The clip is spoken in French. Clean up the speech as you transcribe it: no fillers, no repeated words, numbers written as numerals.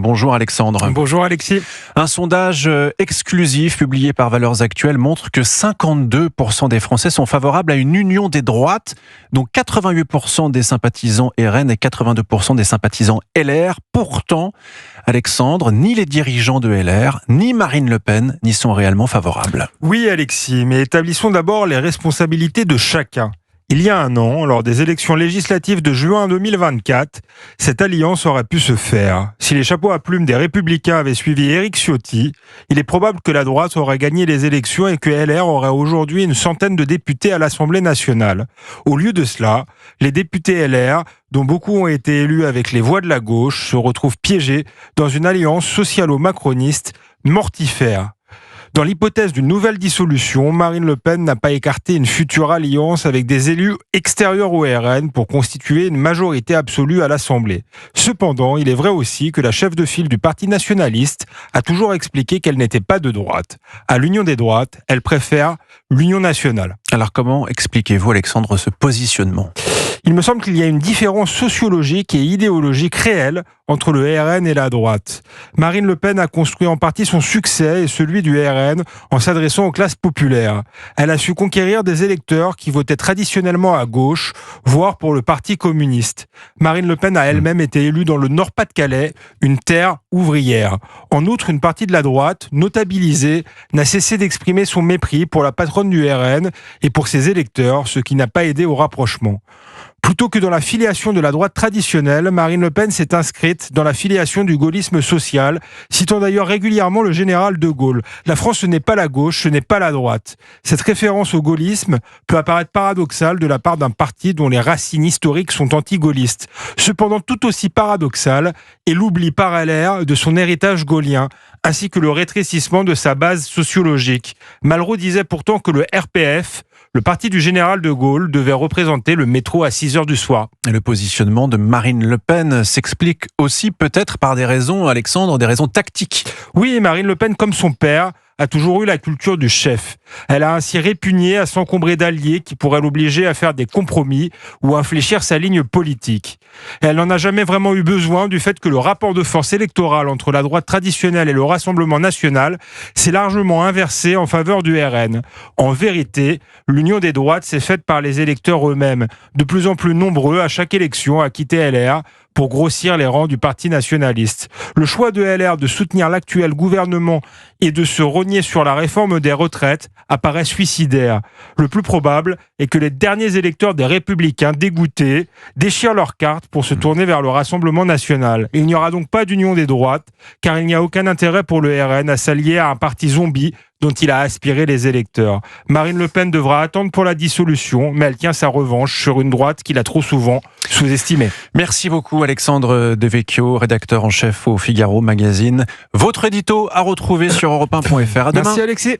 Bonjour Alexandre. Bonjour Alexis. Un sondage exclusif publié par Valeurs Actuelles montre que 52% des Français sont favorables à une union des droites, dont 88% des sympathisants RN et 82% des sympathisants LR. Pourtant, Alexandre, ni les dirigeants de LR, ni Marine Le Pen n'y sont réellement favorables. Oui Alexis, mais établissons d'abord les responsabilités de chacun. Il y a un an, lors des élections législatives de juin 2024, cette alliance aurait pu se faire. Si les chapeaux à plumes des Républicains avaient suivi Éric Ciotti, il est probable que la droite aurait gagné les élections et que LR aurait aujourd'hui une centaine de députés à l'Assemblée nationale. Au lieu de cela, les députés LR, dont beaucoup ont été élus avec les voix de la gauche, se retrouvent piégés dans une alliance socialo-macroniste mortifère. Dans l'hypothèse d'une nouvelle dissolution, Marine Le Pen n'a pas écarté une future alliance avec des élus extérieurs au RN pour constituer une majorité absolue à l'Assemblée. Cependant, il est vrai aussi que la chef de file du Parti nationaliste a toujours expliqué qu'elle n'était pas de droite. À l'union des droites, elle préfère l'union nationale. Alors comment expliquez-vous, Alexandre, ce positionnement ? Il me semble qu'il y a une différence sociologique et idéologique réelle entre le RN et la droite. Marine Le Pen a construit en partie son succès et celui du RN en s'adressant aux classes populaires. Elle a su conquérir des électeurs qui votaient traditionnellement à gauche, voire pour le Parti communiste. Marine Le Pen a elle-même été élue dans le Nord-Pas-de-Calais, une terre ouvrière. En outre, une partie de la droite, notabilisée, n'a cessé d'exprimer son mépris pour la patronne du RN et pour ses électeurs, ce qui n'a pas aidé au rapprochement. Plutôt que dans la filiation de la droite traditionnelle, Marine Le Pen s'est inscrite dans la filiation du gaullisme social, citant d'ailleurs régulièrement le général de Gaulle. La France, ce n'est pas la gauche, ce n'est pas la droite. Cette référence au gaullisme peut apparaître paradoxale de la part d'un parti dont les racines historiques sont anti-gaullistes. Cependant, tout aussi paradoxal est l'oubli par LR de son héritage gaullien, ainsi que le rétrécissement de sa base sociologique. Malraux disait pourtant que le RPF, le parti du général de Gaulle, devait représenter le métro à 6h du soir. Et le positionnement de Marine Le Pen s'explique aussi peut-être par des raisons, Alexandre, des raisons tactiques. Oui, Marine Le Pen, comme son père, a toujours eu la culture du chef. Elle a ainsi répugné à s'encombrer d'alliés qui pourraient l'obliger à faire des compromis ou à infléchir sa ligne politique. Et elle n'en a jamais vraiment eu besoin du fait que le rapport de force électorale entre la droite traditionnelle et le Rassemblement national s'est largement inversé en faveur du RN. En vérité, l'union des droites s'est faite par les électeurs eux-mêmes, de plus en plus nombreux à chaque élection à quitter LR pour grossir les rangs du Parti nationaliste. Le choix de LR de soutenir l'actuel gouvernement et de se rogner sur la réforme des retraites apparaît suicidaire. Le plus probable est que les derniers électeurs des Républicains dégoûtés déchirent leurs cartes pour se tourner vers le Rassemblement national. Il n'y aura donc pas d'union des droites, car il n'y a aucun intérêt pour le RN à s'allier à un parti zombie dont il a aspiré les électeurs. Marine Le Pen devra attendre pour la dissolution, mais elle tient sa revanche sur une droite qu'il a trop souvent sous-estimée. Merci beaucoup Alexandre Devecchio, rédacteur en chef au Figaro Magazine. Votre édito à retrouver sur europe1.fr. À demain. Merci Alexis.